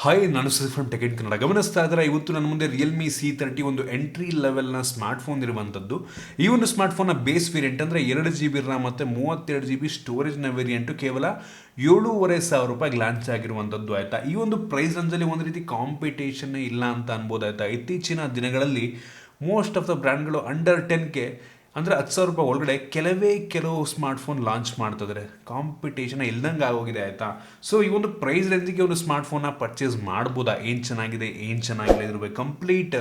Hi, ನಾನು from tech in Kannada. ಗಮನಿಸ್ತಾ ಇದ್ದಾರೆ, ಇವತ್ತು ನನ್ನ ಮುಂದೆ ರಿಯಲ್ಮಿ C30 ಒಂದು ಎಂಟ್ರಿ ಲೆವೆಲ್ನ ಸ್ಮಾರ್ಟ್ಫೋನ್ ಇರುವಂಥದ್ದು. ಈ ಒಂದು ಸ್ಮಾರ್ಟ್ಫೋನ್ನ ಬೇಸ್ ವೇರಿಯಂಟ್ ಅಂದರೆ 2GB RAM ಮತ್ತು 32GB ಸ್ಟೋರೇಜ್ನ ವೇರಿಯಂಟು ಕೇವಲ ₹7,500 ಲಾಂಚ್ ಆಗಿರುವಂಥದ್ದು. ಆಯಿತಾ, ಈ ಒಂದು ಪ್ರೈಸ್ ರೇಂಜಲ್ಲಿ ಒಂದು ರೀತಿ ಕಾಂಪಿಟೇಷನ್ನೇ ಇಲ್ಲ ಅಂತ ಅನ್ಬೋದು. ಆಯಿತಾ, ಇತ್ತೀಚಿನ ದಿನಗಳಲ್ಲಿ ಮೋಸ್ಟ್ ಆಫ್ ದ ಬ್ರ್ಯಾಂಡ್ಗಳು ಅಂಡರ್ 10K ಅಂದರೆ ₹10,000 ಒಳಗಡೆ ಕೆಲವು ಸ್ಮಾರ್ಟ್ಫೋನ್ ಲಾಂಚ್ ಮಾಡ್ತಿದ್ದಾರೆ. ಕಾಂಪಿಟೇಷನ್ ಇಲ್ದಂಗೆ ಆಗೋಗಿದೆ. ಆಯಿತಾ, ಸೊ ಈ ಒಂದು ಪ್ರೈಸ್ ರೇಂಜಿಗೆ ಒಂದು ಸ್ಮಾರ್ಟ್ಫೋನ್ನ ಪರ್ಚೇಸ್ ಮಾಡ್ಬೋದಾ, ಏನು ಚೆನ್ನಾಗಿದೆ ಏನು ಚೆನ್ನಾಗಿಲ್ಲ ಇದ್ರ ಬಗ್ಗೆ ಕಂಪ್ಲೀಟ್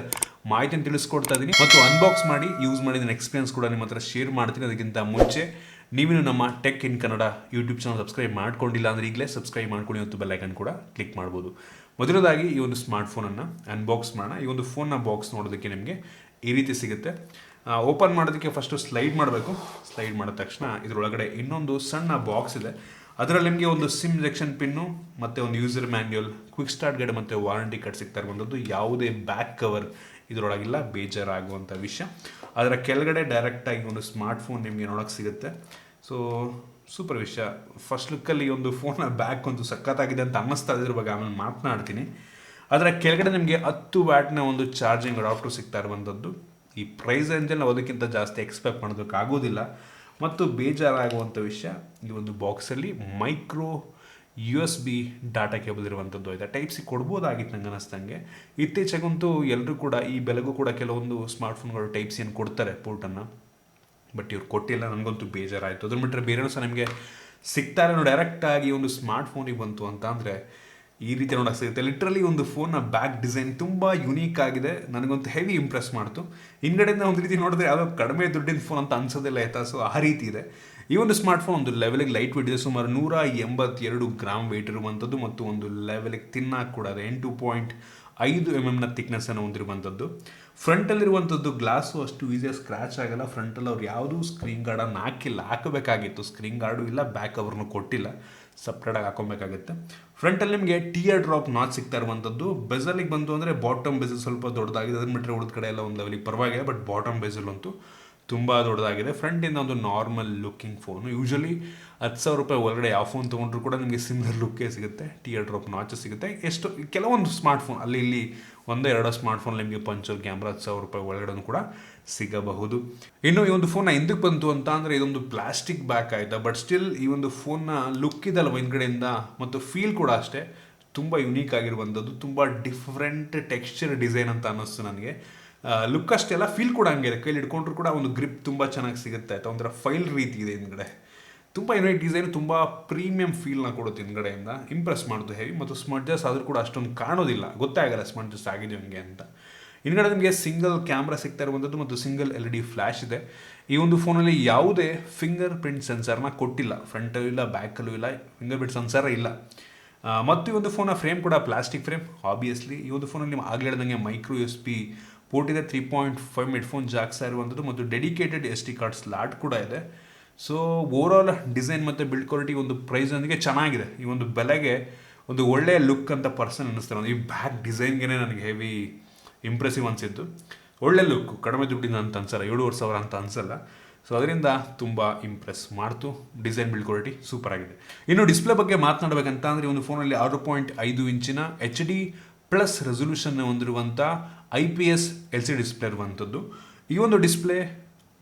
ಮಾಹಿತಿಯನ್ನು ತಿಳಿಸ್ಕೊಡ್ತಾ ಇದ್ದೀನಿ ಮತ್ತು ಅನ್ಬಾಕ್ಸ್ ಮಾಡಿ ಯೂಸ್ ಮಾಡಿ ನನ್ನ ಎಕ್ಸ್ಪೀರಿಯನ್ಸ್ ಕೂಡ ನಿಮ್ಮ ಹತ್ರ ಶೇರ್ ಮಾಡ್ತೀನಿ. ಅದಕ್ಕಿಂತ ಮುಂಚೆ ನೀವೇನು ನಮ್ಮ tech in Kannada YouTube channel subscribe ಮಾಡ್ಕೊಂಡಿಲ್ಲ ಅಂದರೆ ಈಗಲೇ ಸಬ್ಸ್ಕ್ರೈಬ್ ಮಾಡ್ಕೊಂಡು ಮತ್ತು ಬೆಲ್ಲೈಕನ್ ಕೂಡ ಕ್ಲಿಕ್ ಮಾಡ್ಬೋದು. ಮೊದಲದಾಗಿ ಈ ಒಂದು ಸ್ಮಾರ್ಟ್ಫೋನನ್ನು ಅನ್ಬಾಕ್ಸ್ ಮಾಡೋಣ. ಈ ಒಂದು ಫೋನ್ನ ಬಾಕ್ಸ್ ನೋಡೋದಕ್ಕೆ ನಿಮಗೆ ಈ ರೀತಿ ಸಿಗುತ್ತೆ. ಓಪನ್ ಮಾಡೋದಕ್ಕೆ ಫಸ್ಟು ಸ್ಲೈಡ್ ಮಾಡಬೇಕು. ಸ್ಲೈಡ್ ಮಾಡಿದ ತಕ್ಷಣ ಇದರೊಳಗಡೆ ಇನ್ನೊಂದು ಸಣ್ಣ ಬಾಕ್ಸ್ ಇದೆ. ಅದರಲ್ಲಿ ನಿಮಗೆ ಒಂದು ಸಿಮ್ ಸೆಕ್ಷನ್ ಪಿನ್ನು ಮತ್ತು ಒಂದು user manual, quick start guide ಮತ್ತು ವಾರಂಟಿ ಕಾರ್ಡ್ ಸಿಗ್ತಾ ಇರುವಂಥದ್ದು. ಯಾವುದೇ ಬ್ಯಾಕ್ ಕವರ್ ಇದರೊಳಗಿಲ್ಲ, ಬೇಜಾರಾಗುವಂಥ ವಿಷಯ. ಅದರ ಕೆಳಗಡೆ ಡೈರೆಕ್ಟಾಗಿ ಒಂದು ಸ್ಮಾರ್ಟ್ಫೋನ್ ನಿಮಗೆ ನೋಡೋಕ್ಕೆ ಸಿಗುತ್ತೆ. ಸೊ ಸೂಪರ್ ವಿಷಯ. ಫಸ್ಟ್ ಲುಕ್ಕಲ್ಲಿ ಒಂದು ಫೋನ್ನ ಬ್ಯಾಕ್ ಒಂದು ಸಖತ್ತಾಗಿದೆ ಅಂತ ಅನ್ನಿಸ್ತಾ ಇದ್ರ ಬಗ್ಗೆ ಆಮೇಲೆ ಮಾತನಾಡ್ತೀನಿ. ಅದರ ಕೆಳಗಡೆ ನಿಮಗೆ 10 ವ್ಯಾಟ್ನ ಒಂದು ಚಾರ್ಜಿಂಗ್ ಅಡಾಪ್ಟರ್ ಸಿಗ್ತಾ ಇರುವಂಥದ್ದು. ಈ ಪ್ರೈಸ್ ರೇಂಜಲ್ಲಿ ನಾವು ಅದಕ್ಕಿಂತ ಜಾಸ್ತಿ ಎಕ್ಸ್ಪೆಕ್ಟ್ ಮಾಡೋದಕ್ಕಾಗೋದಿಲ್ಲ. ಮತ್ತು ಬೇಜಾರಾಗುವಂಥ ವಿಷಯ, ಈ ಒಂದು ಬಾಕ್ಸಲ್ಲಿ ಮೈಕ್ರೋ USB ಡಾಟಾ ಕೇಬಲ್ ಇರುವಂಥದ್ದು. ಆಯಿತಾ, ಟೈಪ್ ಸಿ ಕೊಡ್ಬೋದಾಗಿತ್ತು ನಂಗೆ ಅನ್ನಿಸ್ದಂಗೆ. ಇತ್ತೀಚೆಗಂತೂ ಎಲ್ಲರೂ ಕೂಡ ಈ ಬೆಲೆಗೂ ಕೂಡ ಕೆಲವೊಂದು ಸ್ಮಾರ್ಟ್ಫೋನ್ಗಳು ಟೈಪ್ ಸಿಯನ್ನು ಕೊಡ್ತಾರೆ ಪೋರ್ಟನ್ನು, ಬಟ್ ಇವ್ರು ಕೊಟ್ಟಿಲ್ಲ. ನನಗಂತೂ ಬೇಜಾರಾಯಿತು. ಅದ್ರ ಬಿಟ್ಟರೆ ಬೇರೆ ಸಹ ನಿಮಗೆ ಸಿಗ್ತಾರೆ. ಡೈರೆಕ್ಟಾಗಿ ಒಂದು ಸ್ಮಾರ್ಟ್ಫೋನಿಗೆ ಬಂತು ಅಂತ ಅಂದರೆ ಈ ರೀತಿ ನೋಡೋಕೆ ಸಿಗುತ್ತೆ. ಲಿಟ್ರಲಿ ಒಂದು ಫೋನ್ನ ಬ್ಯಾಕ್ ಡಿಸೈನ್ ತುಂಬ ಯುನೀಕ್ ಆಗಿದೆ. ನನಗಂತೂ ಹೆವಿ ಇಂಪ್ರೆಸ್ ಮಾಡ್ತು. ಹಿಂಗಡೆಯಿಂದ ಒಂದು ರೀತಿ ನೋಡಿದ್ರೆ ಯಾವುದೋ ಕಡಿಮೆ ದುಡ್ಡಿನ ಫೋನ್ ಅಂತ ಅನ್ಸೋದಿಲ್ಲ. ಆಯಿತಾ, ಸೊ ಆ ರೀತಿ ಇದೆ ಈ ಒಂದು ಸ್ಮಾರ್ಟ್ಫೋನ್. ಒಂದು ಲೆವೆಲಿಗೆ ಲೈಟ್ ವೇಟ್ ಇದೆ, ಸುಮಾರು 182 ಗ್ರಾಮ್ ವೆಯ್ಟ್ ಇರುವಂಥದ್ದು ಮತ್ತು ಒಂದು ಲೆವೆಲಿಗೆ ತಿನ್ನಾಗಿ ಕೂಡ ಇದೆ. 8.5 mm ಥಿಕ್ನೆಸ್ಸನ್ನು ಹೊಂದಿರುವಂಥದ್ದು. ಫ್ರಂಟಲ್ಲಿರುವಂಥದ್ದು ಗ್ಲಾಸು ಅಷ್ಟು ಈಸಿಯಾಗಿ ಸ್ಕ್ರ್ಯಾಚ್ ಆಗಲ್ಲ. ಫ್ರಂಟಲ್ಲಿ ಅವ್ರು ಯಾವುದೂ ಸ್ಕ್ರೀನ್ ಗಾರ್ಡನ್ನು ಹಾಕಬೇಕಾಗಿತ್ತು. ಸ್ಕ್ರೀನ್ ಗಾರ್ಡು ಇಲ್ಲ, ಬ್ಯಾಕ್ ಕವರ್ನು ಕೊಟ್ಟಿಲ್ಲ, ಸಪ್ರೇಟಾಗಿ ಹಾಕೊಬೇಕಾಗುತ್ತೆ. ಫ್ರಂಟಲ್ಲಿ ನಿಮಗೆ ಟಿಯರ್ ಡ್ರಾಪ್ ನಾಚ್ ಸಿಗ್ತಾ ಇರುವಂಥದ್ದು. ಬೆಸಲಿಗೆ ಬಂತು ಅಂದರೆ ಬಾಟಮ್ ಬೆಸಲ್ ಸ್ವಲ್ಪ ದೊಡ್ಡದಾಗಿದೆ. ಅದನ್ನ ಬಿಟ್ಟರೆ ಉಳಿದ ಕಡೆ ಎಲ್ಲ ಒಂದು ಲೆವೆಲಿಗೆ ಪರವಾಗಿಲ್ಲ, ಬಟ್ ಬಾಟಮ್ ಬೆಸಲ್ ಅಂತೂ ತುಂಬ ದೊಡ್ಡದಾಗಿದೆ. ಫ್ರಂಟಿಂದ ಒಂದು ನಾರ್ಮಲ್ ಲುಕ್ಕಿಂಗ್ ಫೋನು. ಯೂಶಲಿ ₹10,000 ಒಳಗಡೆ ಯಾವ ಫೋನ್ ತೊಗೊಂಡ್ರು ಕೂಡ ನಿಮಗೆ ಸಿಮಿಲರ್ ಲುಕ್ಕೇ ಸಿಗುತ್ತೆ. ಟಿಯರ್ ಡ್ರಾಪ್ ನಾಚ್ ಸಿಗುತ್ತೆ. ಎಷ್ಟು ಕೆಲವೊಂದು ಸ್ಮಾರ್ಟ್ಫೋನ್ ಅಲ್ಲಿ ಇಲ್ಲಿ ಒಂದೋ ಎರಡೋ ಸ್ಮಾರ್ಟ್ಫೋನ್ ನಿಮಗೆ ಪಂಚರ್ ಕ್ಯಾಮ್ರಾ ₹10,000 ಒಳಗಡೆ ಕೂಡ ಸಿಗಬಹುದು. ಇನ್ನು ಈ ಒಂದು ಫೋನ್ನ ಹಿಂದಕ್ಕೆ ಬಂತು ಅಂತ ಅಂದರೆ ಇದೊಂದು ಪ್ಲಾಸ್ಟಿಕ್ ಬ್ಯಾಕ್ ಆಯಿತಾ, ಬಟ್ ಸ್ಟಿಲ್ ಈ ಒಂದು ಫೋನ್ನ ಲುಕ್ ಇದಲ್ಲ ಹಿಂದ್ಗಡೆಯಿಂದ ಮತ್ತು ಫೀಲ್ ಕೂಡ ಅಷ್ಟೇ ತುಂಬ ಯುನೀಕ್ ಆಗಿರುವಂಥದ್ದು. ತುಂಬ ಡಿಫ್ರೆಂಟ್ ಟೆಕ್ಸ್ಚರ್ ಡಿಸೈನ್ ಅಂತ ಅನ್ನಿಸ್ತು ನನಗೆ. ಲುಕ್ ಅಷ್ಟೇ ಅಲ್ಲ, ಫೀಲ್ ಕೂಡ ಹಂಗೆ ಇದೆ. ಕೈಲಿ ಹಿಡ್ಕೊಂಡ್ರು ಕೂಡ ಒಂದು ಗ್ರಿಪ್ ತುಂಬ ಚೆನ್ನಾಗಿ ಸಿಗುತ್ತೆ. ಆಯಿತಾ, ಒಂಥರ ಫೈಲ್ ರೀತಿ ಇದೆ ಹಿಂದ್ಗಡೆ. ತುಂಬ ಯುನೈಟ್ ಡಿಸೈನ್, ತುಂಬ ಪ್ರೀಮಿಯಂ ಫೀಲ್ನ ಕೊಡುತ್ತೆ ಹಿಂದ್ಗಡೆಯಿಂದ. ಇಂಪ್ರೆಸ್ ಮಾಡೋದು ಹೆವಿ. ಮತ್ತು ಸ್ಮಡ್ಜಸ್ ಆದರೂ ಕೂಡ ಅಷ್ಟೊಂದು ಕಾಣೋದಿಲ್ಲ, ಗೊತ್ತೇ ಆಗಲ್ಲ ಸ್ಮಡ್ಜಸ್ ಆಗಿದೆ ಹಂಗೆ ಅಂತ. ಹಿಂದ್ಗಡೆ ನಿಮಗೆ ಸಿಂಗಲ್ ಕ್ಯಾಮ್ರಾ ಸಿಗ್ತಾ ಇರುವಂಥದ್ದು ಮತ್ತು ಸಿಂಗಲ್ LED ಫ್ಲ್ಯಾಶ್ ಇದೆ. ಈ ಒಂದು ಫೋನಲ್ಲಿ ಯಾವುದೇ ಫಿಂಗರ್ ಪ್ರಿಂಟ್ ಸೆನ್ಸರ್ನ ಕೊಟ್ಟಿಲ್ಲ. ಫ್ರಂಟಲ್ಲೂ ಇಲ್ಲ, ಬ್ಯಾಕಲ್ಲೂ ಇಲ್ಲ, ಫಿಂಗರ್ ಪ್ರಿಂಟ್ ಸೆನ್ಸರೇ ಇಲ್ಲ. ಮತ್ತು ಈ ಒಂದು ಫೋನ್ನ ಫ್ರೇಮ್ ಕೂಡ ಪ್ಲಾಸ್ಟಿಕ್ ಫ್ರೇಮ್ ಆಬ್ವಿಯಸ್ಲಿ. ಈ ಒಂದು ಫೋನಲ್ಲಿ ನೀವು ಆಗಲೇ ಹೇಳ್ದಂಗೆ ಮೈಕ್ರೋ USB ಪೋರ್ಟ್ ಇದೆ, 3.5 ಹೆಡ್ಫೋನ್ ಜಾಕ್ಸ್ ಇರುವಂಥದ್ದು ಮತ್ತು ಡೆಡಿಕೇಟೆಡ್ SD ಕಾರ್ಡ್ ಸ್ಲಾಟ್ ಕೂಡ ಇದೆ. ಸೊ ಓವರಾಲ್ ಡಿಸೈನ್ ಮತ್ತು ಬಿಲ್ಡ್ ಕ್ವಾಲಿಟಿ ಒಂದು ಪ್ರೈಸ್ನೊಂದಿಗೆ ಚೆನ್ನಾಗಿದೆ. ಈ ಒಂದು ಬೆಲೆಗೆ ಒಂದು ಒಳ್ಳೆಯ ಲುಕ್ ಅಂತ ಪರ್ಸನ್ ಅನ್ನಿಸ್ತಾರೆ. ಈ ಬ್ಯಾಕ್ ಡಿಸೈನ್ಗೆ ನನಗೆ ಹೆವಿ ಇಂಪ್ರೆಸಿವ್ ಅನಿಸಿತ್ತು. ಒಳ್ಳೆ ಲುಕ್ಕು, ಕಡಿಮೆ ದುಡ್ಡಿನ ಅಂತ ಅನ್ಸಲ್ಲ, $7,500 ಅಂತ ಅನ್ಸಲ್ಲ. ಸೊ ಅದರಿಂದ ತುಂಬ ಇಂಪ್ರೆಸ್ ಮಾಡ್ತು. ಡಿಸೈನ್ ಬಿಲ್ಡ್ ಕ್ವಾಲಿಟಿ ಸೂಪರ್ ಆಗಿದೆ. ಇನ್ನು ಡಿಸ್ಪ್ಲೇ ಬಗ್ಗೆ ಮಾತನಾಡಬೇಕಂತ ಅಂದರೆ ಒಂದು ಫೋನಲ್ಲಿ 6.5 ಇಂಚಿನ HD+ ರೆಸೊಲ್ಯೂಷನ್ ಹೊಂದಿರುವಂಥ IPS LCD ಡಿಸ್ಪ್ಲೇ ಇರುವಂಥದ್ದು. ಈ ಒಂದು ಡಿಸ್ಪ್ಲೇ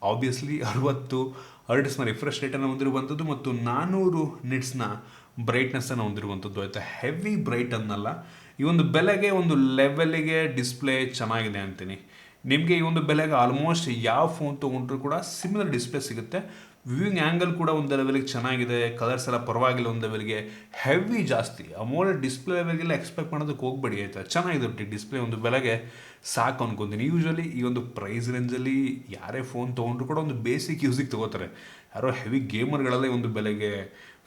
ಆಬ್ವಿಯಸ್ಲಿ 60 ಹರ್ಟ್ಸ್ನ ರಿಫ್ರೆಶ್ ರೇಟನ್ನು ಹೊಂದಿರುವಂಥದ್ದು ಮತ್ತು 400 ನಿಟ್ಸ್ನ ಬ್ರೈಟ್ನೆಸ್ಸನ್ನು ಹೊಂದಿರುವಂಥದ್ದು. ಆಯಿತಾ, ಹೆವಿ ಬ್ರೈಟ್ ಅನ್ನಲ್ಲ. ಈ ಒಂದು ಬೆಲೆಗೆ ಒಂದು ಲೆವೆಲಿಗೆ ಡಿಸ್ಪ್ಲೇ ಚೆನ್ನಾಗಿದೆ ಅಂತೀನಿ. ನಿಮಗೆ ಈ ಒಂದು ಬೆಲೆಗೆ ಆಲ್ಮೋಸ್ಟ್ ಯಾವ ಫೋನ್ ತೊಗೊಂಡ್ರು ಕೂಡ ಸಿಮಿಲರ್ ಡಿಸ್ಪ್ಲೇ ಸಿಗುತ್ತೆ. ವ್ಯೂಯಿಂಗ್ ಆ್ಯಂಗಲ್ ಕೂಡ ಒಂದು ಲೆವೆಲಿಗೆ ಚೆನ್ನಾಗಿದೆ. ಕಲರ್ಸ್ ಎಲ್ಲ ಪರವಾಗಿಲ್ಲ, ಒಂದು ಲೆವೆಲ್ಗೆ ಹೆವಿ ಜಾಸ್ತಿ ಅಮೋಲ್ಡ್ ಡಿಸ್ಪ್ಲೇ ಲೆವೆಲ್ಗೆಲ್ಲ ಎಕ್ಸ್ಪೆಕ್ಟ್ ಮಾಡೋದಕ್ಕೆ ಹೋಗ್ಬೇಡಿ. ಆಯಿತಾ, ಚೆನ್ನಾಗಿದೆ ಡಿಸ್ಪ್ಲೇ, ಒಂದು ಬೆಲೆಗೆ ಸಾಕು ಅನ್ಕೊತೀನಿ. ಯೂಶ್ವಲಿ ಈ ಒಂದು ಪ್ರೈಸ್ ರೇಂಜಲ್ಲಿ ಯಾರೇ ಫೋನ್ ತೊಗೊಂಡ್ರು ಕೂಡ ಒಂದು ಬೇಸಿಕ್ ಯೂಸಿಗೆ ತೊಗೋತಾರೆ. ಯಾರೋ ಹೆವಿ ಗೇಮರ್ಗಳೆಲ್ಲ ಈ ಒಂದು ಬೆಲೆಗೆ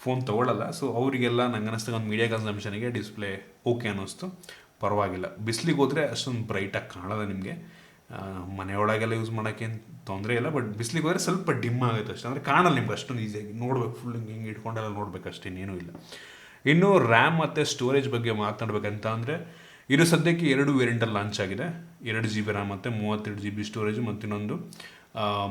ಫೋನ್ ತೊಗೊಳ್ಳಲ್ಲ. ಸೊ ಅವರಿಗೆಲ್ಲ ನಂಗೆ ಅನ್ನಿಸ್ದಾಗ ಒಂದು ಮೀಡಿಯಾ ಕನ್ಸಂಪ್ಷನಿಗೆ ಡಿಸ್ಪ್ಲೇ ಓಕೆ ಅನ್ನಿಸ್ತು, ಪರವಾಗಿಲ್ಲ. ಬಿಸಿಲಿಗೆ ಹೋದರೆ ಅಷ್ಟೊಂದು ಬ್ರೈಟಾಗಿ ಕಾಣಲ್ಲ. ನಿಮಗೆ ಮನೆಯೊಳಗೆಲ್ಲ ಯೂಸ್ ಮಾಡೋಕ್ಕೇನು ತೊಂದರೆ ಇಲ್ಲ, ಬಟ್ ಬಿಸಿಲಿಗೆ ಹೋದರೆ ಸ್ವಲ್ಪ ಡಿಮ್ ಆಗುತ್ತೆ ಅಷ್ಟೇ. ಅಂದರೆ ಕಾಣಲ್ಲ ನಿಮ್ಗೆ ಅಷ್ಟೊಂದು ಈಸಿಯಾಗಿ. ನೋಡ್ಬೇಕು, ಫುಲ್ ಹಿಂಗೆ ಇಟ್ಕೊಂಡೆಲ್ಲ ನೋಡ್ಬೇಕು ಅಷ್ಟೇ, ಇನ್ನೇನೂ ಇಲ್ಲ. ಇನ್ನು ರ್ಯಾಮ್ ಮತ್ತು ಸ್ಟೋರೇಜ್ ಬಗ್ಗೆ ಮಾತನಾಡಬೇಕಂತ ಅಂದರೆ ಇದು ಸದ್ಯಕ್ಕೆ 2 ವೇರಿಯಂಟಲ್ಲಿ ಲಾಂಚ್ ಆಗಿದೆ. 2GB RAM ಮತ್ತು 32GB ಸ್ಟೋರೇಜು, ಮತ್ತು ಇನ್ನೊಂದು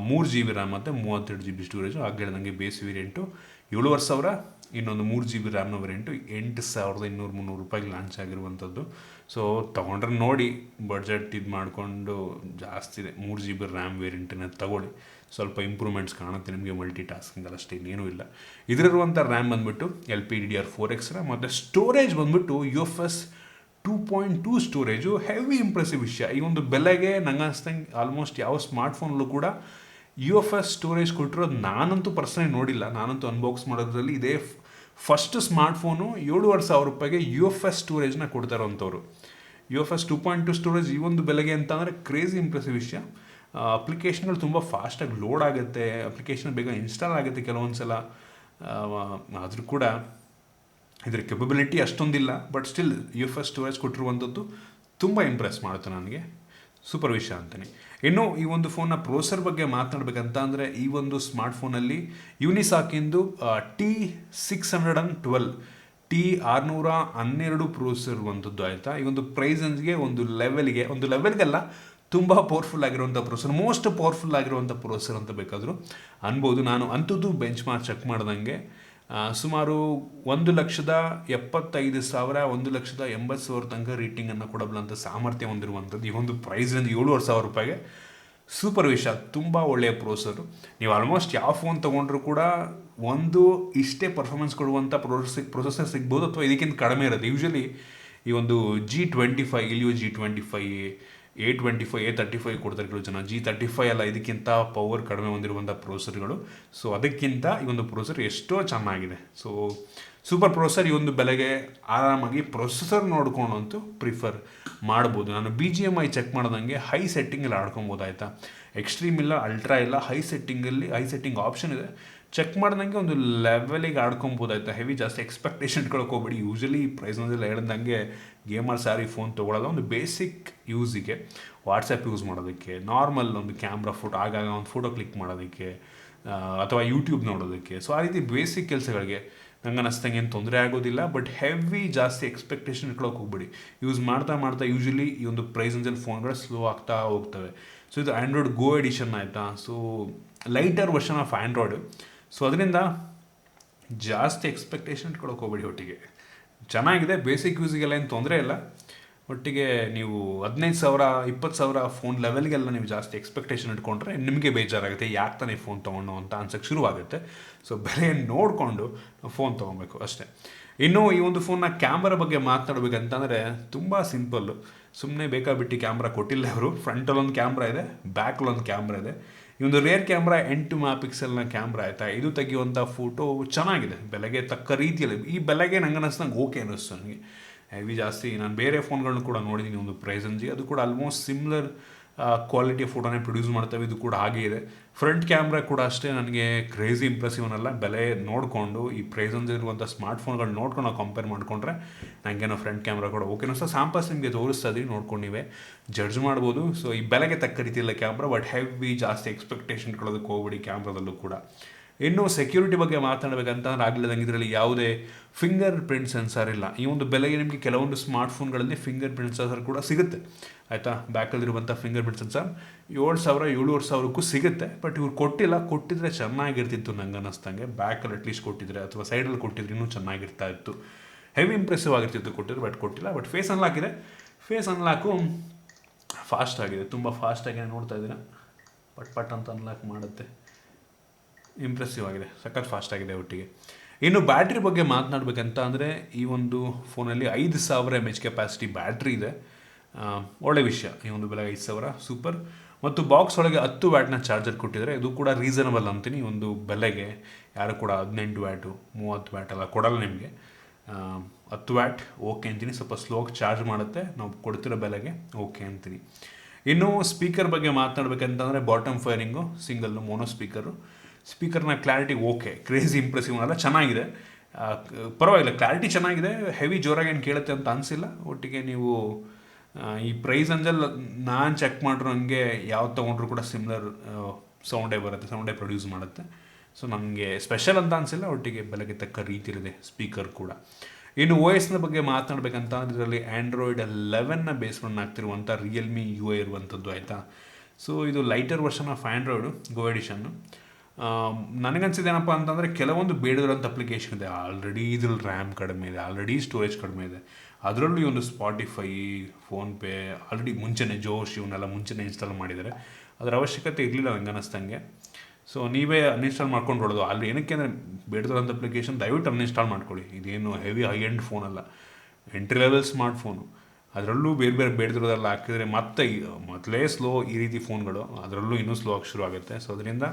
3GB RAM ಮತ್ತು 32GB ಸ್ಟೋರೇಜು. ಹಾಗೆ ನನಗೆ ಬೇಸ್ ವೇರಿಯಂಟು 7,500, ಇನ್ನೊಂದು 3 GB ರ್ಯಾಮ್ನ ವೇರಿಯಂಟು 8,200-300 ರೂಪಾಯಿಗೆ ಲಾಂಚ್ ಆಗಿರುವಂಥದ್ದು. ಸೊ ತೊಗೊಂಡ್ರೆ ನೋಡಿ, ಬಡ್ಜೆಟ್ ಇದು ಮಾಡಿಕೊಂಡು ಜಾಸ್ತಿ ಇದೆ, 3 GB ರ್ಯಾಮ್ ವೇರಿಯಂಟನ್ನ ತಗೊಳ್ಳಿ, ಸ್ವಲ್ಪ ಇಂಪ್ರೂವ್ಮೆಂಟ್ಸ್ ಕಾಣುತ್ತೆ ನಿಮಗೆ ಮಲ್ಟಿ ಟಾಸ್ಕಿಂಗ್ ಅಷ್ಟೇ, ಇನ್ನೇನೂ ಇಲ್ಲ. ಇದರಿರುವಂಥ ರ್ಯಾಮ್ ಬಂದುಬಿಟ್ಟು LPDDR4X ಮತ್ತು ಸ್ಟೋರೇಜ್ ಬಂದುಬಿಟ್ಟು UFS 2.2 ಸ್ಟೋರೇಜು. ಹೆವಿ ಇಂಪ್ರೆಸಿವ್ ವಿಷಯ. ಈ ಒಂದು ಬೆಲೆಗೆ ನಂಗೆ ಅನಿಸ್ತಂಗೆ ಆಲ್ಮೋಸ್ಟ್ ಯಾವ ಸ್ಮಾರ್ಟ್ಫೋನಲ್ಲೂ ಕೂಡ UFS ಸ್ಟೋರೇಜ್ ಕೊಟ್ಟಿರೋದು ನಾನಂತೂ ಪರ್ಸನಲಿ ನೋಡಿಲ್ಲ. ನಾನಂತೂ ಅನ್ಬಾಕ್ಸ್ ಮಾಡೋದ್ರಲ್ಲಿ ಇದೇ ಫಸ್ಟ್ ಸ್ಮಾರ್ಟ್ಫೋನು 7,500 ರೂಪಾಯಿಗೆ UFS ಸ್ಟೋರೇಜ್ನ ಕೊಡ್ತಾ ಇರೋವಂಥವ್ರು. UFS 2.2 ಸ್ಟೋರೇಜ್ ಈ ಒಂದು ಬೆಲೆಗೆ ಅಂತ ಅಂದರೆ ಕ್ರೇಜಿ ಇಂಪ್ರೆಸಿವ್ ವಿಷಯ. ಅಪ್ಲಿಕೇಶನ್ಗಳು ತುಂಬ ಫಾಸ್ಟಾಗಿ ಲೋಡ್ ಆಗುತ್ತೆ, ಅಪ್ಲಿಕೇಶನ್ ಬೇಗ ಇನ್ಸ್ಟಾಲ್ ಆಗುತ್ತೆ ಕೆಲವೊಂದು ಸಲ. ಆದರೂ ಕೂಡ ಇದರ ಕೆಪಬಿಲಿಟಿ ಅಷ್ಟೊಂದಿಲ್ಲ, ಬಟ್ ಸ್ಟಿಲ್ UFS ಸ್ಟೋರೇಜ್ ಕೊಟ್ಟಿರುವಂಥದ್ದು ತುಂಬ ಇಂಪ್ರೆಸ್ ಮಾಡುತ್ತೆ ನನಗೆ. ಸೂಪರ್ ವಿಷಯ ಅಂತಾನೆ. ಇನ್ನು ಈ ಒಂದು ಫೋನ್ನ ಪ್ರೋಸೆಸರ್ ಬಗ್ಗೆ ಮಾತನಾಡಬೇಕಂತ ಅಂದರೆ ಈ ಒಂದು ಸ್ಮಾರ್ಟ್ಫೋನಲ್ಲಿ ಯೂನಿಸಾಕಿಂದು T612 T612 ಪ್ರೋಸೆಸರ್ ಇರುವಂಥದ್ದು ಆಯಿತಾ. ಈ ಒಂದು ಪ್ರೈಸನ್ಸ್ಗೆ ಒಂದು ಲೆವೆಲ್ಗೆಲ್ಲ ತುಂಬ ಪವರ್ಫುಲ್ ಆಗಿರುವಂಥ ಪ್ರೋಸೆಸರ್, ಮೋಸ್ಟ್ ಪವರ್ಫುಲ್ ಆಗಿರುವಂಥ ಪ್ರೋಸೆಸರ್ ಅಂತ ಬೇಕಾದರೂ ಅನ್ಬೋದು. ನಾನು AnTuTu Benchmark ಚೆಕ್ ಮಾಡ್ದಂಗೆ ಸುಮಾರು 1,75,000 1,80,000 ತನಕ ರೇಟಿಂಗನ್ನು ಕೊಡಬಲ್ಲಂಥ ಸಾಮರ್ಥ್ಯ ಹೊಂದಿರುವಂಥದ್ದು ಈ ಒಂದು ಪ್ರೈಸ್ ರೇಂಜ್ 7,500 ರೂಪಾಯಿಗೆ. ಸೂಪರ್ ವಿಷಯ, ತುಂಬ ಒಳ್ಳೆಯ ಪ್ರೋಸೆಸರು. ನೀವು ಆಲ್ಮೋಸ್ಟ್ ಯಾವ ಫೋನ್ ತೊಗೊಂಡ್ರೂ ಕೂಡ ಒಂದು ಇಷ್ಟೇ ಪರ್ಫಾರ್ಮೆನ್ಸ್ ಕೊಡುವಂಥ ಪ್ರೊಸೆಸರ್ ಸಿಗ್ಬೋದು, ಅಥವಾ ಇದಕ್ಕಿಂತ ಕಡಿಮೆ ಇರುತ್ತೆ. ಯೂಶಲಿ ಈ ಒಂದು G25 ಇಲ್ಲಿಯೋ G25 A25 A35 ಕೊಡ್ತಾರೆ ಕೆಲವು ಜನ, G35 ಅಲ್ಲ, ಇದಕ್ಕಿಂತ ಪವರ್ ಕಡಿಮೆ ಹೊಂದಿರುವಂಥ ಪ್ರೋಸೆಸರ್ಗಳು. ಸೊ ಅದಕ್ಕಿಂತ ಈ ಒಂದು ಪ್ರೋಸೆಸರ್ ಎಷ್ಟೋ ಚೆನ್ನಾಗಿದೆ. So super processor. ಈ ಒಂದು ಬೆಲೆಗೆ ಆರಾಮಾಗಿ ಪ್ರೊಸೆಸರ್ ನೋಡ್ಕೊಂಡು ಅಂತೂ ಪ್ರಿಫರ್ ಮಾಡ್ಬೋದು. ನಾನು BGMI ಚೆಕ್ ಮಾಡ್ದಂಗೆ ಹೈ ಸೆಟ್ಟಿಂಗಲ್ಲಿ ಆಡ್ಕೊಬೋದು ಆಯಿತಾ. ಎಕ್ಸ್ಟ್ರೀಮ್ ಇಲ್ಲ, ಅಲ್ಟ್ರಾ ಇಲ್ಲ, ಹೈ ಸೆಟ್ಟಿಂಗ್ ಆಪ್ಷನ್ ಇದೆ. ಚೆಕ್ ಮಾಡ್ದಂಗೆ ಒಂದು ಲೆವೆಲಿಗೆ ಆಡ್ಕೊಬೋದು ಆಯಿತಾ. ಹೆವಿ ಜಾಸ್ತಿ ಎಕ್ಸ್ಪೆಕ್ಟೇಷನ್ ಇಟ್ಕೊಳಕ್ಕೆ ಹೋಗ್ಬೇಡಿ. ಯೂಶಲಿ ಈ ಪ್ರೈಸ್ನಲ್ಲೆಲ್ಲ ಹೇಳ್ದಂಗೆ ಗೇಮರ್ಸ್ ಯಾರು ಈ ಫೋನ್ ತೊಗೊಳ್ಳೋದು ಒಂದು ಬೇಸಿಕ್ ಯೂಸಿಗೆ, ವಾಟ್ಸಪ್ ಯೂಸ್ ಮಾಡೋದಕ್ಕೆ, ನಾರ್ಮಲ್ ಒಂದು ಕ್ಯಾಮ್ರಾ ಆಗಾಗ ಒಂದು ಫೋಟೋ ಕ್ಲಿಕ್ ಮಾಡೋದಕ್ಕೆ, ಅಥವಾ ಯೂಟ್ಯೂಬ್ ನೋಡೋದಕ್ಕೆ. ಸೊ ಆ ರೀತಿ ಬೇಸಿಕ್ ಕೆಲಸಗಳಿಗೆ ನಂಗೆ ಅನ್ನಿಸ್ತಂಗೆ ಏನು ತೊಂದರೆ ಆಗೋದಿಲ್ಲ. ಬಟ್ ಹೆವಿ ಜಾಸ್ತಿ ಎಕ್ಸ್ಪೆಕ್ಟೇಷನ್ ಇಟ್ಕೊಳಕ್ಕೆ ಹೋಗ್ಬೇಡಿ. ಯೂಸ್ ಮಾಡ್ತಾ ಯೂಶಲಿ ಈ ಒಂದು ಪ್ರೈಸಲ್ಲಿ ಫೋನ್ಗಳು ಸ್ಲೋ ಆಗ್ತಾ ಹೋಗ್ತವೆ. ಸೊ ಇದು ಆ್ಯಂಡ್ರಾಯ್ಡ್ ಗೋ ಎಡಿಷನ್ ಆಯಿತಾ. So lighter version of Android. So ಅದರಿಂದ ಜಾಸ್ತಿ ಎಕ್ಸ್ಪೆಕ್ಟೇಷನ್ ಇಟ್ಕೊಳಕ್ಕೆ ಹೋಗ್ಬೇಡಿ. ಒಟ್ಟಿಗೆ ಚೆನ್ನಾಗಿದೆ, ಬೇಸಿಕ್ ಯೂಸಿಗೆಲ್ಲ ಏನು ತೊಂದರೆ ಇಲ್ಲ. ಒಟ್ಟಿಗೆ ನೀವು 15,000 20,000 ಫೋನ್ ಲೆವೆಲ್ಗೆಲ್ಲ ನೀವು ಜಾಸ್ತಿ ಎಕ್ಸ್ಪೆಕ್ಟೇಷನ್ ಇಟ್ಕೊಂಡ್ರೆ ನಿಮಗೆ ಬೇಜಾರಾಗುತ್ತೆ, ಯಾಕೆ ತಾನೇ ಫೋನ್ ತೊಗೊಂಡು ಅಂತ ಅನ್ಸೋಕ್ಕೆ ಶುರುವಾಗುತ್ತೆ. ಸೊ ಬೆಲೆ ನೋಡಿಕೊಂಡು ಫೋನ್ ತೊಗೊಬೇಕು ಅಷ್ಟೇ. ಇನ್ನು ಈ ಒಂದು ಫೋನ್ನ ಕ್ಯಾಮ್ರಾ ಬಗ್ಗೆ ಮಾತನಾಡಬೇಕಂತಂದರೆ ತುಂಬ ಸಿಂಪಲ್ಲು. ಸುಮ್ಮನೆ ಬೇಕಾಬಿಟ್ಟು ಕ್ಯಾಮ್ರಾ ಕೊಟ್ಟಿಲ್ಲ ಅವರು. ಫ್ರಂಟಲ್ಲೊಂದು ಕ್ಯಾಮ್ರಾ ಇದೆ, ಬ್ಯಾಕಲ್ಲೊಂದು ಕ್ಯಾಮ್ರಾ ಇದೆ. ಈ ಒಂದು ರೇರ್ ಕ್ಯಾಮ್ರಾ 8 MP ಕ್ಯಾಮ್ರಾ ಆಯಿತಾ. ಇದು ತೆಗೆಯುವಂಥ ಫೋಟೋ ಚೆನ್ನಾಗಿದೆ, ಬೆಲೆಗೆ ತಕ್ಕ ರೀತಿಯಲ್ಲಿ. ಈ ಬೆಲೆಗೆ ನಂಗೆ ಅನ್ನಿಸ್ದಂಗೆ ಓಕೆ ಅನ್ನಿಸ್ತು ನನಗೆ. ಹೆವಿ ಜಾಸ್ತಿ ನಾನು ಬೇರೆ ಫೋನ್ಗಳನ್ನ ಕೂಡ ನೋಡಿದ್ದೀನಿ ಒಂದು ಪ್ರೈಸಂಜಿ, ಅದು ಕೂಡ ಆಲ್ಮೋಸ್ಟ್ ಸಿಮ್ಲರ್ ಕ್ವಾಲಿಟಿಯ ಫೋಟೋನೇ ಪ್ರೊಡ್ಯೂಸ್ ಮಾಡ್ತವೆ. ಇದು ಕೂಡ ಹಾಗೆ ಇದೆ. ಫ್ರಂಟ್ ಕ್ಯಾಮ್ರಾ ಕೂಡ ಅಷ್ಟೇ ನನಗೆ ಕ್ರೇಜಿ ಇಂಪ್ರೆಸಿವ್ ಅನ್ನಲ್ಲ. ಬೆಲೆ ನೋಡಿಕೊಂಡು ಈ ಪ್ರೈಸಂಜ್ ಇರುವಂಥ ಸ್ಮಾರ್ಟ್ಫೋನ್ಗಳು ನೋಡ್ಕೊಂಡು ನಾವು ಕಂಪೇರ್ ಮಾಡಿಕೊಂಡ್ರೆ ನನಗೇನೋ ಫ್ರಂಟ್ ಕ್ಯಾಮ್ರಾ ಕೂಡ ಓಕೆನೋ. ಸೊ ಸ್ಯಾಂಪಲ್ಸ್ ನಿಮಗೆ ತೋರಿಸ್ತಾ ಇದ್ದೀವಿ, ನೋಡ್ಕೊಂಡು ನೀವೇ ಜಡ್ಜ್ ಮಾಡ್ಬೋದು. ಸೊ ಈ ಬೆಲೆಗೆ ತಕ್ಕ ರೀತಿಯಲ್ಲ ಕ್ಯಾಮ್ರಾ, ಬಟ್ ಹೆವಿ ಜಾಸ್ತಿ ಎಕ್ಸ್ಪೆಕ್ಟೇಷನ್ ಇಟ್ಕೊಳ್ಳೋದಕ್ಕೆ ಹೋಗ್ಬೇಡಿ ಕ್ಯಾಮ್ರಾದಲ್ಲೂ ಕೂಡ. ಇನ್ನು ಸೆಕ್ಯೂರಿಟಿ ಬಗ್ಗೆ ಮಾತನಾಡಬೇಕಂತಂದ್ರೆ ಆಗಲಿದಂಗೆ ಇದರಲ್ಲಿ ಯಾವುದೇ ಫಿಂಗರ್ ಪ್ರಿಂಟ್ ಸೆನ್ಸರ್ ಇಲ್ಲ. ಈ ಒಂದು ಬೆಲೆಗೆ ನಿಮಗೆ ಕೆಲವೊಂದು ಸ್ಮಾರ್ಟ್ಫೋನ್ಗಳಲ್ಲಿ ಫಿಂಗರ್ ಪ್ರಿಂಟ್ ಸೆನ್ಸರ್ ಕೂಡ ಸಿಗುತ್ತೆ ಆಯಿತಾ. ಬ್ಯಾಕಲ್ಲಿರುವಂಥ ಫಿಂಗರ್ ಪ್ರಿಂಟ್ ಸೆನ್ಸರ್ 7,000-7,500ಕ್ಕೂ ಸಿಗುತ್ತೆ. ಬಟ್ ಇವ್ರು ಕೊಟ್ಟಿದ್ರೆ ಚೆನ್ನಾಗಿರ್ತಿತ್ತು ನಂಗೆ ಅನ್ನಿಸ್ತಂಗೆ. ಬ್ಯಾಕಲ್ಲಿ ಅಟ್ಲೀಸ್ಟ್ ಕೊಟ್ಟಿದ್ರೆ ಅಥವಾ ಸೈಡಲ್ಲಿ ಕೊಟ್ಟಿದ್ರೆ ಇನ್ನೂ ಚೆನ್ನಾಗಿರ್ತಾ ಇತ್ತು, ಹೆವಿ ಇಂಪ್ರೆಸಿವ್ ಆಗಿರ್ತಿತ್ತು ಕೊಟ್ಟಿದ್ರೆ. ಬಟ್ ಕೊಟ್ಟಿಲ್ಲ. ಬಟ್ ಫೇಸ್ ಅನ್ಲಾಕ್ ಇದೆ. ಫೇಸ್ ಅನ್ಲಾಕು ಫಾಸ್ಟ್ ಆಗಿದೆ, ತುಂಬ ಫಾಸ್ಟಾಗಿ ನೋಡ್ತಾ ಇದ್ದೀರಾ, ಪಟ್ ಅಂತ ಅನ್ಲಾಕ್ ಮಾಡುತ್ತೆ. ಇಂಪ್ರೆಸಿವ್ ಆಗಿದೆ, ಸಖತ್ ಫಾಸ್ಟ್ ಆಗಿದೆ ಒಟ್ಟಿಗೆ. ಇನ್ನು ಬ್ಯಾಟ್ರಿ ಬಗ್ಗೆ ಮಾತನಾಡಬೇಕಂತ ಅಂದರೆ ಈ ಒಂದು ಫೋನಲ್ಲಿ 5,000 mAh ಕೆಪಾಸಿಟಿ ಬ್ಯಾಟ್ರಿ ಇದೆ. ಒಳ್ಳೆ ವಿಷಯ. ಈ ಒಂದು ಬೆಲೆಗೆ 5,000 ಸೂಪರ್. ಮತ್ತು ಬಾಕ್ಸ್ ಒಳಗೆ 10 ವ್ಯಾಟ್ನ ಚಾರ್ಜರ್ ಕೊಟ್ಟಿದ್ದಾರೆ. ಇದು ಕೂಡ ರೀಸನಬಲ್ ಅಂತೀನಿ. ಈ ಒಂದು ಬೆಲೆಗೆ ಯಾರು ಕೂಡ 18 ವ್ಯಾಟು 30 ವ್ಯಾಟ್ ಎಲ್ಲ ಕೊಡಲ್ಲ ನಿಮಗೆ. 10 ವ್ಯಾಟ್ ಓಕೆ ಅಂತೀನಿ. ಸ್ವಲ್ಪ ಸ್ಲೋಗಿ ಚಾರ್ಜ್ ಮಾಡುತ್ತೆ. ನಾವು ಕೊಡ್ತಿರೋ ಬೆಲೆಗೆ ಓಕೆ ಅಂತೀನಿ. ಇನ್ನು ಸ್ಪೀಕರ್ ಬಗ್ಗೆ ಮಾತನಾಡಬೇಕಂತಂದರೆ ಬಾಟಮ್ ಫೈರಿಂಗು, ಸಿಂಗಲ್ಲು ಮೋನೋ ಸ್ಪೀಕರ್ನ ಕ್ಲಾರಿಟಿ ಓಕೆ, ಕ್ರೇಜಿ ಇಂಪ್ರೆಸಿವ್ ಅಲ್ಲ, ಚೆನ್ನಾಗಿದೆ, ಪರವಾಗಿಲ್ಲ. ಕ್ಲಾರಿಟಿ ಚೆನ್ನಾಗಿದೆ, ಹೆವಿ ಜೋರಾಗಿ ಏನು ಕೇಳುತ್ತೆ ಅಂತ ಅನಿಸಿಲ್ಲ. ಒಟ್ಟಿಗೆ ನೀವು ಈ ಪ್ರೈಸ್ ಅಂಜಲ್ಲಿ ನಾನು ಚೆಕ್ ಮಾಡಿರೋ ಹಂಗೆ ಯಾವ್ದು ತೊಗೊಂಡ್ರು ಕೂಡ ಸಿಮ್ಲರ್ ಸೌಂಡೇ ಬರುತ್ತೆ, ಸೌಂಡೇ ಪ್ರೊಡ್ಯೂಸ್ ಮಾಡುತ್ತೆ. ಸೊ ನನಗೆ ಸ್ಪೆಷಲ್ ಅಂತ ಅನಿಸಿಲ್ಲ. ಒಟ್ಟಿಗೆ ಬೆಲೆಗೆ ತಕ್ಕ ರೀತಿಯಲ್ಲಿದೆ ಸ್ಪೀಕರ್ ಕೂಡ. ಇನ್ನು OSನ ಬಗ್ಗೆ ಮಾತನಾಡಬೇಕಂತ ಇದರಲ್ಲಿ ಆ್ಯಂಡ್ರಾಯ್ಡ್ 11ನ ಬೇಸ್ಕೊಂಡು ಆಗ್ತಿರುವಂಥ Realme UI ಇರುವಂಥದ್ದು ಆಯಿತಾ. ಸೊ ಇದು ಲೈಟರ್ ವರ್ಷನ್ ಆಫ್ ಆ್ಯಂಡ್ರಾಯ್ಡು ಗೋ ಎಡಿಷನ್ನು. ನನಗನ್ಸಿದ್ದೇನಪ್ಪ ಅಂತಂದರೆ ಕೆಲವೊಂದು ಬೇಡದಿರೋಂಥ ಅಪ್ಲಿಕೇಶನ್ ಇದೆ. ಆಲ್ರೆಡಿ ಇದ್ರಲ್ಲಿ ರ್ಯಾಮ್ ಕಡಿಮೆ ಇದೆ, ಆಲ್ರೆಡಿ ಸ್ಟೋರೇಜ್ ಕಡಿಮೆ ಇದೆ. ಅದರಲ್ಲೂ ಈ ಒಂದು ಸ್ಪಾಟಿಫೈ, ಫೋನ್ಪೇ ಆಲ್ರೆಡಿ ಮುಂಚೆನೇ ಜೋಶ್ ಇವನ್ನೆಲ್ಲ ಮುಂಚೆನೇ ಇನ್ಸ್ಟಾಲ್ ಮಾಡಿದ್ದಾರೆ. ಅದರ ಅವಶ್ಯಕತೆ ಇರಲಿಲ್ಲ ನಂಗೆ ಅನ್ನಿಸ್ದಂಗೆ. ಸೊ ನೀವೇ ಅನ್ಇನ್ಸ್ಟಾಲ್ ಮಾಡ್ಕೊಂಡು ಹೊಡೋದು ಅಲ್ಲಿ ಏನಕ್ಕೆ ಅಂದರೆ ಬೇಡದಿರೋಂಥ ಅಪ್ಲಿಕೇಶನ್ ದಯವಿಟ್ಟು ಅನ್ಇನ್ಸ್ಟಾಲ್ ಮಾಡ್ಕೊಳ್ಳಿ. ಇದೇನು ಹೆವಿ ಹೈ ಎಂಡ್ ಫೋನ್ ಅಲ್ಲ, ಎಂಟ್ರಿ ಲೆವೆಲ್ ಸ್ಮಾರ್ಟ್ ಫೋನು. ಅದರಲ್ಲೂ ಬೇರೆ ಬೇರೆ ಬೇಡದಿರೋದೆಲ್ಲ ಹಾಕಿದರೆ ಮತ್ತೆ ಮೊದಲೇ ಸ್ಲೋ ಈ ರೀತಿ ಫೋನ್ಗಳು, ಅದರಲ್ಲೂ ಇನ್ನೂ ಸ್ಲೋ ಆಗಿ ಶುರು ಆಗುತ್ತೆ. ಸೊ ಅದರಿಂದ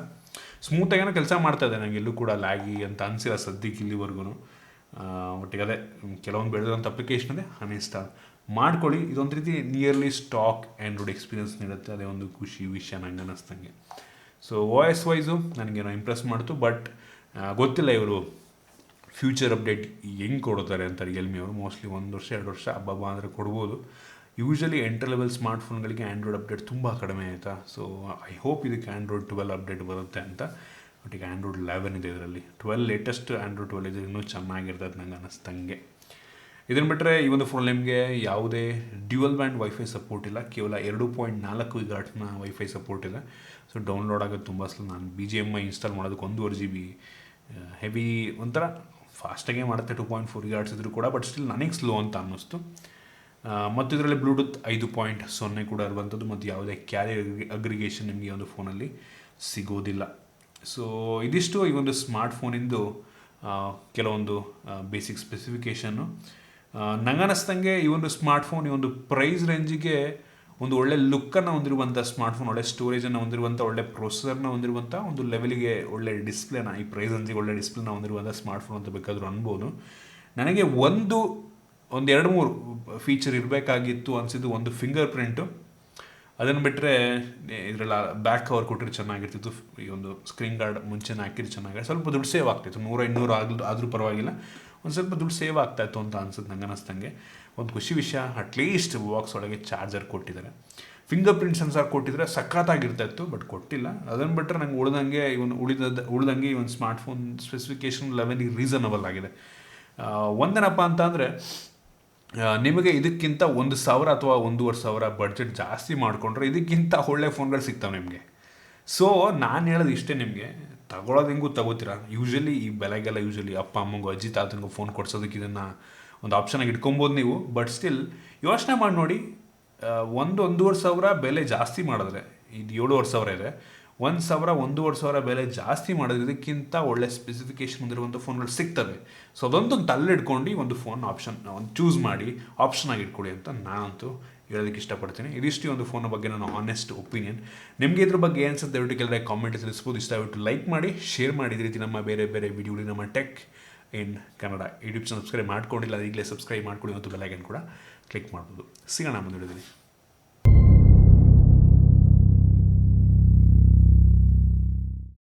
ಸ್ಮೂತಾಗೇನೋ ಕೆಲಸ ಮಾಡ್ತಾಯಿದೆ, ನನಗೆ ಎಲ್ಲೂ ಕೂಡ ಲ್ಯಾಗಿ ಅಂತ ಅನಿಸಿಲ್ಲ ಸದ್ಯಕ್ಕೆ ಇಲ್ಲಿವರೆಗೂ. ಒಟ್ಟಿಗೆ ಅದೇ ಕೆಲವೊಂದು ಬೇಡದಿರೋಂಥ ಅಪ್ಲಿಕೇಶನ್ ಇದೆ, ಅನ್ಇನ್ಸ್ಟಾಲ್ ಮಾಡ್ಕೊಳ್ಳಿ. ಇದೊಂದು ರೀತಿ ನಿಯರ್ಲಿ ಸ್ಟಾಕ್ ಆ್ಯಂಡ್ರಾಯ್ಡ್ ಎಕ್ಸ್ಪೀರಿಯನ್ಸ್ ನೀಡುತ್ತೆ, ಅದೇ ಒಂದು ಖುಷಿ ವಿಷಯ ನಂಗೆ ಅನ್ನಿಸ್ದಂಗೆ. ಸೊ ವಾಯ್ಸ್ ವೈಸು ನನಗೇನೋ ಇಂಪ್ರೆಸ್ ಮಾಡ್ತು, ಬಟ್ ಗೊತ್ತಿಲ್ಲ ಇವರು ಫ್ಯೂಚರ್ ಅಪ್ಡೇಟ್ ಹೆಂಗೆ ಕೊಡ್ತಾರೆ ಅಂತ ರಿಯಲ್ಮಿ ಅವರು. ಮೋಸ್ಟ್ಲಿ 1 ವರ್ಷ 2 ವರ್ಷ ಹಬ್ಬ ಅಂದರೆ ಕೊಡ್ಬೋದು. ಯೂಶ್ವಲಿ ಎಂಟ್ರಿ ಲೆವೆಲ್ ಸ್ಮಾರ್ಟ್ಫೋನ್ಗಳಿಗೆ ಆ್ಯಂಡ್ರಾಯ್ಡ್ ಅಪ್ಡೇಟ್ ತುಂಬ ಕಡಿಮೆ ಆಯಿತಾ. ಸೊ ಐ ಹೋಪ್ ಇದಕ್ಕೆ ಆ್ಯಂಡ್ರಾಯ್ಡ್ 12 ಅಪ್ಡೇಟ್ ಬರುತ್ತೆ ಅಂತ. ಬಟ್ ಈಗ ಆ್ಯಂಡ್ರಾಯ್ಡ್ 11 ಇದೆ, ಇದರಲ್ಲಿ 12 ಲೇಟೆಸ್ಟ್ ಆ್ಯಂಡ್ರಾಯ್ಡ್ 12 ಇದೆ, ಇನ್ನೂ ಚೆನ್ನಾಗಿರ್ತದೆ ನಂಗೆ ಅನ್ನಿಸ್ತಂಗೆ. ಇದನ್ನು ಬಿಟ್ಟರೆ ಈ ಒಂದು ಫೋನ್ ನಿಮಗೆ ಯಾವುದೇ ಡ್ಯುಯಲ್ ಬ್ಯಾಂಡ್ ವೈಫೈ ಸಪೋರ್ಟ್ ಇಲ್ಲ, ಕೇವಲ 2.4 GHz ವೈಫೈ ಸಪೋರ್ಟ್ ಇದೆ. ಸೊ ಡೌನ್ಲೋಡ್ ಆಗೋದು ತುಂಬ ಸ್ಲೋ. ನಾನು BGMI ಇನ್ಸ್ಟಾಲ್ ಮಾಡೋದಕ್ಕೆ 1.5 GB ಹೆವಿ ಒಂಥರ ಫಾಸ್ಟಾಗೇ ಮಾಡುತ್ತೆ, 2.4 GHz ಇದ್ರೂ ಕೂಡ, ಬಟ್ ಸ್ಟಿಲ್ ನನಗೆ ಸ್ಲೋ ಅಂತ ಅನ್ನಿಸ್ತು. ಮತ್ತು ಇದರಲ್ಲಿ ಬ್ಲೂಟೂತ್ 5.0 ಕೂಡ ಇರುವಂಥದ್ದು, ಮತ್ತು ಯಾವುದೇ ಕ್ಯಾರಿಯರ್ ಅಗ್ರಿಗೇಷನ್ ನಿಮಗೆ ಈ ಒಂದು ಫೋನಲ್ಲಿ ಸಿಗೋದಿಲ್ಲ. ಸೊ ಇದಿಷ್ಟು ಈ ಒಂದು ಸ್ಮಾರ್ಟ್ ಫೋನಿಂದು ಕೆಲವೊಂದು ಬೇಸಿಕ್ ಸ್ಪೆಸಿಫಿಕೇಷನ್ನು. ನನಗನ್ನಿಸ್ದಂಗೆ ಈ ಒಂದು ಸ್ಮಾರ್ಟ್ಫೋನ್ ಈ ಒಂದು ಪ್ರೈಸ್ ರೇಂಜಿಗೆ ಒಂದು ಒಳ್ಳೆ ಲುಕ್ಕನ್ನು ಹೊಂದಿರುವಂಥ ಸ್ಮಾರ್ಟ್ಫೋನ್, ಒಳ್ಳೆ ಸ್ಟೋರೇಜನ್ನು ಹೊಂದಿರುವಂಥ, ಒಳ್ಳೆ ಪ್ರೊಸೆಸರ್ನ ಹೊಂದಿರುವಂಥ, ಒಂದು ಲೆವೆಲಿಗೆ ಒಳ್ಳೆ ಡಿಸ್ಪ್ಲೇನ, ಈ ಪ್ರೈಸ್ ರೇಂಜಿಗೆ ಒಳ್ಳೆ ಡಿಸ್ಪ್ಲೇನ ಹೊಂದಿರುವಂಥ ಸ್ಮಾರ್ಟ್ಫೋನ್ ಅಂತ ಬೇಕಾದರೂ ಅನ್ಬೋದು. ನನಗೆ ಒಂದು 2-3 ಫೀಚರ್ ಇರಬೇಕಾಗಿತ್ತು ಅನಿಸಿದ್ದು. ಒಂದು ಫಿಂಗರ್ ಪ್ರಿಂಟು, ಅದನ್ನು ಬಿಟ್ಟರೆ ಇದರಲ್ಲಿ ಬ್ಯಾಕ್ ಕವರ್ ಕೊಟ್ಟರೆ ಚೆನ್ನಾಗಿರ್ತಿತ್ತು. ಈ ಒಂದು ಸ್ಕ್ರೀನ್ ಗಾರ್ಡ್ ಮುಂಚೆನೇ ಹಾಕಿದ್ರೆ ಚೆನ್ನಾಗಿ ಸ್ವಲ್ಪ ದುಡ್ಡು ಸೇವ್ ಆಗ್ತಾಯಿತ್ತು. 100-200 ಆದರೂ ಪರವಾಗಿಲ್ಲ, ಒಂದು ಸ್ವಲ್ಪ ದುಡ್ಡು ಸೇವ್ ಆಗ್ತಾಯಿತ್ತು ಅಂತ ಅನ್ಸುತ್ತೆ ನಂಗೆ ಅನ್ನಿಸ್ದಂಗೆ. ಒಂದು ಖುಷಿ ವಿಷಯ, ಅಟ್ಲೀಸ್ಟ್ ಬಾಕ್ಸ್ ಒಳಗೆ ಚಾರ್ಜರ್ ಕೊಟ್ಟಿದ್ದಾರೆ. ಫಿಂಗರ್ ಪ್ರಿಂಟ್ ಸೆನ್ಸಾರ್ ಕೊಟ್ಟಿದ್ರೆ ಸಖತ್ತಾಗಿರ್ತಾಯಿತ್ತು, ಬಟ್ ಕೊಟ್ಟಿಲ್ಲ. ಅದನ್ನು ಬಿಟ್ಟರೆ ನಂಗೆ ಉಳಿದಂಗೆ ಈ ಒಂದು ಸ್ಮಾರ್ಟ್ಫೋನ್ ಸ್ಪೆಸಿಫಿಕೇಷನ್ ಲೆವೆಲಿಗೆ ರೀಸನಬಲ್ ಆಗಿದೆ. ಒಂದೇನಪ್ಪ ಅಂತ ಅಂದರೆ ನಿಮಗೆ ಇದಕ್ಕಿಂತ 1,000 ಅಥವಾ 1,500 ಬಡ್ಜೆಟ್ ಜಾಸ್ತಿ ಮಾಡಿಕೊಂಡ್ರೆ ಇದಕ್ಕಿಂತ ಒಳ್ಳೆ ಫೋನ್ಗಳು ಸಿಗ್ತಾವೆ ನಿಮಗೆ. ಸೊ ನಾನು ಹೇಳೋದು ಇಷ್ಟೇ, ನಿಮಗೆ ತಗೊಳ್ಳೋದು ಹೆಂಗೂ ತಗೋತೀರಾ. ಯೂಶ್ವಲಿ ಈ ಬೆಲೆಗೆಲ್ಲ ಯೂಶ್ವಲಿ ಅಪ್ಪ ಅಮ್ಮಂಗೂ ಅಜ್ಜಿ ತಾತನಿಗೂ ಫೋನ್ ಕೊಡ್ಸೋದಕ್ಕೆ ಇದನ್ನು ಒಂದು ಆಪ್ಷನಾಗಿ ಇಟ್ಕೊಬೋದು ನೀವು. ಬಟ್ ಸ್ಟಿಲ್ ಯೋಚನೆ ಮಾಡಿ ನೋಡಿ, 1,500 ಬೆಲೆ ಜಾಸ್ತಿ ಮಾಡಿದ್ರೆ, ಇದು 7,500 ಇದೆ, 1,000 1,500 ಬೆಲೆ ಜಾಸ್ತಿ ಮಾಡಿದ್ರೆ ಇದಕ್ಕಿಂತ ಒಳ್ಳೆ ಸ್ಪೆಸಿಫಿಕೇಷನ್ ಹೊಂದಿರುವಂಥ ಫೋನ್ಗಳು ಸಿಗ್ತವೆ. ಸೊ ಅದೊಂದು ತಲೆಯಿಡ್ಕೊಂಡು ಒಂದು ಫೋನ್ ಒಂದು ಚೂಸ್ ಮಾಡಿ ಆಪ್ಷನ್ ಆಗಿ ಇಟ್ಕೊಳ್ಳಿ ಅಂತ ನಾನಂತೂ ಹೇಳೋದಕ್ಕೆ ಇಷ್ಟಪಡ್ತೀನಿ. ಇದಿಷ್ಟು ಒಂದು ಫೋನ್ ಬಗ್ಗೆ ನನ್ನ ಆನೆಸ್ಟ್ ಒಪಿನಿಯನ್. ನಿಮಗೆ ಇದ್ರ ಬಗ್ಗೆ ಏನು ಅನ್ಸುತ್ತೆ ದಯವಿಟ್ಟು ಕೆಳಗಡೆ ಕಾಮೆಂಟ್ ತಿಳಿಸ್ಬೋದು. ಇಷ್ಟ ದಯವಿಟ್ಟು ಲೈಕ್ ಮಾಡಿ, ಶೇರ್ ಮಾಡಿ. ಇದೇ ರೀತಿ ನಮ್ಮ ಬೇರೆ ಬೇರೆ ವಿಡಿಯೋಲಿ ನಮ್ಮ tech in Kannada YouTube channel subscribe ಮಾಡ್ಕೊಂಡಿಲ್ಲ, ಈಗಲೇ ಸಬ್ಸ್ಕ್ರೈಬ್ ಮಾಡ್ಕೊಳ್ಳಿ ಮತ್ತು ಬೆಲ್ ಐಕಾನ್ ಕೂಡ ಕ್ಲಿಕ್ ಮಾಡ್ಬೋದು. ಸಿಗೋಣ ಮುಂದೆ.